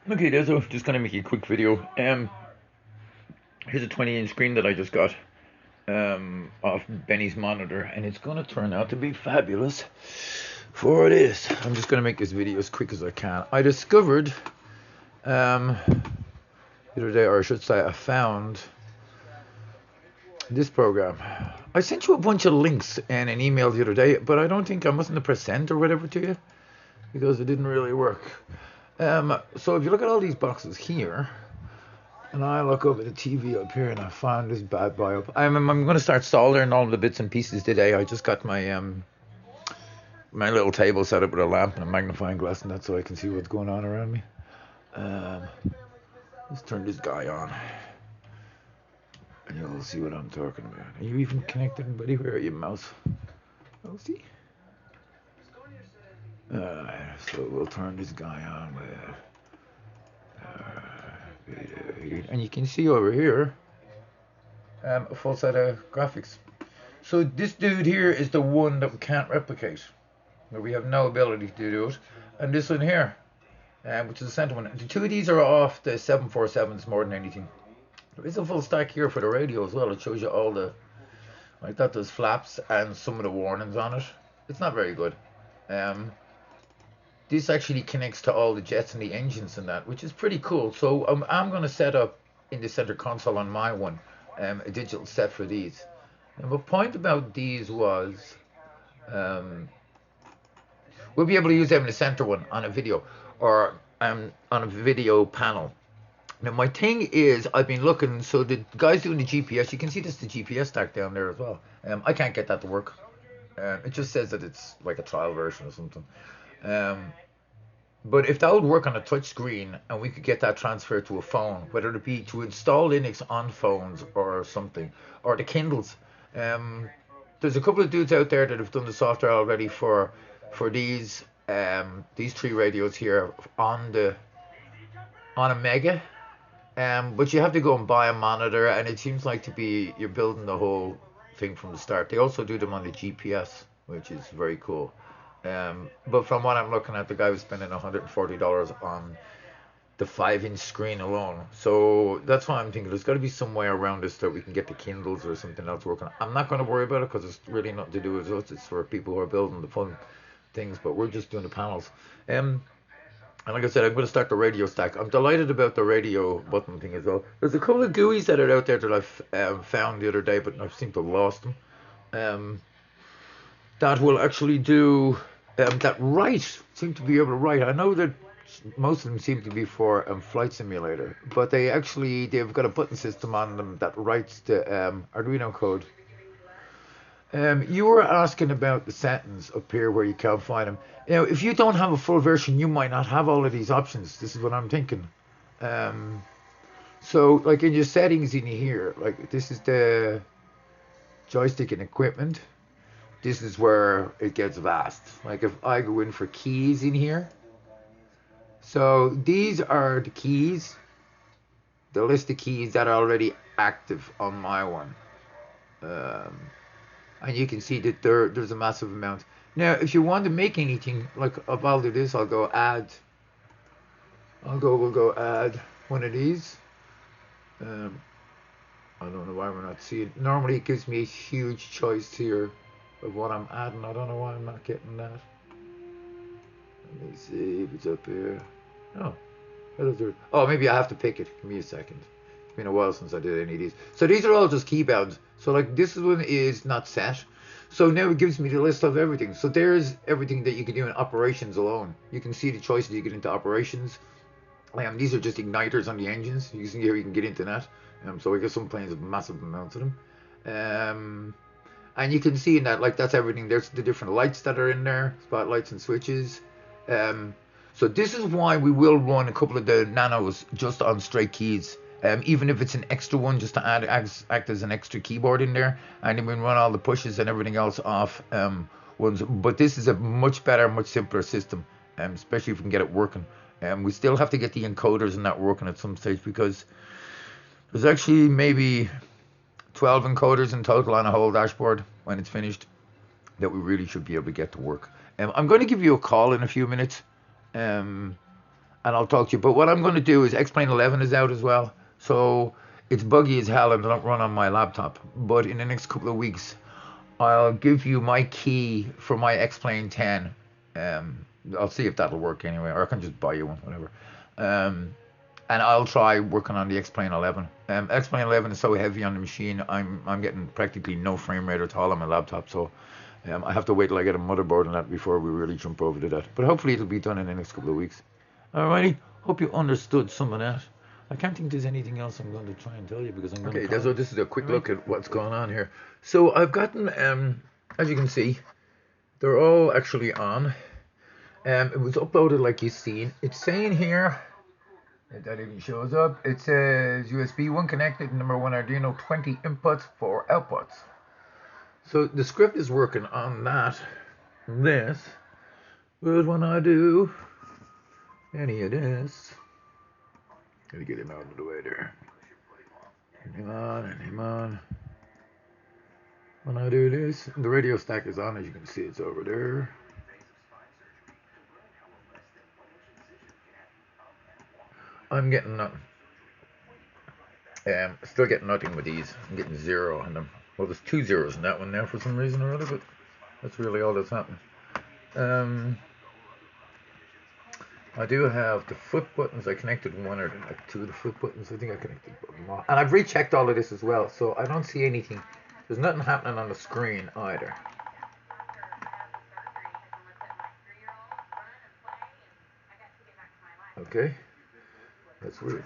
Okay, there's just gonna make a quick video. Here's a 20-inch screen that I just got off Benny's monitor, and it's gonna turn out to be fabulous for it is. I'm just gonna make this video as quick as I can. I discovered the other day, or I should say, I found this program. I sent you a bunch of links in an email the other day, but I don't think I mustn't have pressed send or whatever to you because it didn't really work. So if you look at all these boxes here, and I look up at the TV up here, and I found this bad boy up. I'm going to start soldering all the bits and pieces today. I just got my my little table set up with a lamp and a magnifying glass, and that so I can see what's going on around me. Let's turn this guy on, and you'll see what I'm talking about. Are you even connected, buddy? Where are you, mouse? Oh, see. So we'll turn this guy on with. And you can see over here a full set of graphics. So this dude here is the one that we can't replicate, where we have no ability to do it, and this one here, which is the center one. The two of these are off the 747s more than anything. There is a full stack here for the radio as well. It shows you all the, like that, there's flaps and some of the warnings on it. It's not very good. This actually connects to all the jets and the engines and that, which is pretty cool. So I'm going to set up in the center console on my one a digital set for these. And the point about these was we'll be able to use them in the center one on a video or on a video panel. Now my thing is, I've been looking, so the guys doing the GPS, you can see this the GPS stack down there as well. I can't get that to work. It just says that it's like a trial version or something. But if that would work on a touch screen and we could get that transferred to a phone, whether it be to install Linux on phones or something, or the Kindles, there's a couple of dudes out there that have done the software already for these three radios here on a Mega. But you have to go and buy a monitor, and it seems like you're building the whole thing from the start. They also do them on the GPS, which is very cool. But from what I'm looking at, the guy was spending $140 on the 5-inch screen alone. So that's why I'm thinking there's got to be some way around this that we can get the Kindles or something else working. I'm not going to worry about it because it's really nothing to do with us. It's for people who are building the fun things, but we're just doing the panels. And like I said, I'm going to start the radio stack. I'm delighted about the radio button thing as well. There's a couple of GUIs that are out there that I've found the other day, but I seem to have lost them. That will actually do that write, seem to be able to write. I know that most of them seem to be for Flight Simulator, but they've got a button system on them that writes the Arduino code. You were asking about the settings up here where you can't find them. If you don't have a full version, you might not have all of these options. This is what I'm thinking. So like in your settings in here, like this is the joystick and equipment. This is where it gets vast. Like if I go in for keys in here, so these are the keys, the list of keys that are already active on my one. And you can see that there's a massive amount. Now, if you want to make anything, like if I'll do this, I'll go add. We'll go add one of these. I don't know why we're not seeing. Normally it gives me a huge choice here of what I'm adding. I don't know why I'm not getting that. Let me see if it's up here. Oh, maybe I have to pick it. Give me a second. It's been a while since I did any of these. So these are all just keybounds. So like this one is not set. So now it gives me the list of everything. So there's everything that you can do in operations alone. You can see the choices you get into operations. These are just igniters on the engines. You can see here you can get into that. So I guess some planes have massive amounts of them. And you can see in that, like, that's everything. There's the different lights that are in there, spotlights and switches. So this is why we will run a couple of the nanos just on straight keys. Even if it's an extra one, just to act as an extra keyboard in there. And then we run all the pushes and everything else off ones. But this is a much better, much simpler system, especially if we can get it working. We still have to get the encoders and that working at some stage because there's actually maybe 12 encoders in total on a whole dashboard when it's finished that we really should be able to get to work. I'm going to give you a call in a few minutes and I'll talk to you. But what I'm going to do is xpane 11 is out as well, so it's buggy as hell and it'll not run on my laptop. But in the next couple of weeks, I'll give you my key for my xpane 10. I'll see if that'll work anyway, or I can just buy you one, whatever. And I'll try working on the xpane 11. Xpane 11 is so heavy on the machine, I'm getting practically no frame rate at all on my laptop, so I have to wait till I get a motherboard on that before we really jump over to that. But hopefully it'll be done in the next couple of weeks. Alrighty, hope you understood some of that. I can't think there's anything else I'm going to try and tell you because I'm going to... Okay, so this is a quick look at what's going on here. So I've gotten, as you can see, they're all actually on. It was uploaded like you've seen. It's saying here, if that even shows up, it says USB 1 connected, number 1 Arduino, 20 inputs, 4 outputs. So the script is working on that. This, but when I do any of this, gotta get him out of the way there. Him on and him on. When I do this, the radio stack is on, as you can see, it's over there. I'm getting nothing. Still getting nothing with these. I'm getting 0 on them. Well, there's 2 zeros in that one now for some reason or other, but that's really all that's happening. I do have the foot buttons. I connected 1 or like 2 of the foot buttons. I think I connected them all. And I've rechecked all of this as well, so I don't see anything. There's nothing happening on the screen either. Okay, that's weird.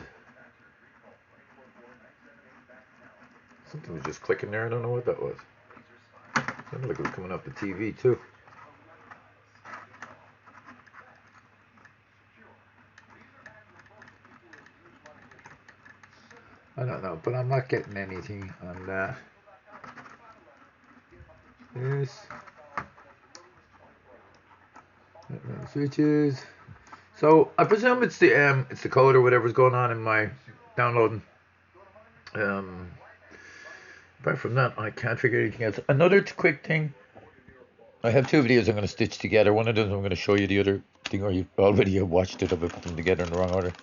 Something was just clicking there. I don't know what that was. Sounded like it was coming off the TV too. I don't know, but I'm not getting anything on that. This. Switches. So I presume it's the code or whatever's going on in my downloading. Apart from that, I can't figure anything else. Another quick thing. I have 2 videos I'm going to stitch together. One of them I'm going to show you, the other thing, or you've already watched it. I've put them together in the wrong order.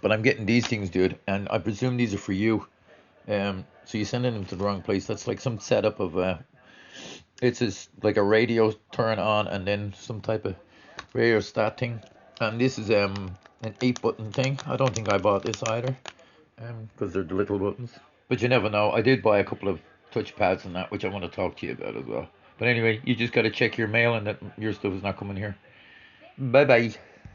But I'm getting these things, dude, and I presume these are for you. So you're sending them to the wrong place. That's like some setup of it's like a radio turn on and then some type of radio stat thing. And this is an 8-button thing. I don't think I bought this either, because they're the little buttons. But you never know. I did buy a couple of touch pads and that, which I want to talk to you about as well. But anyway, you just got to check your mail and that your stuff is not coming here. Bye bye.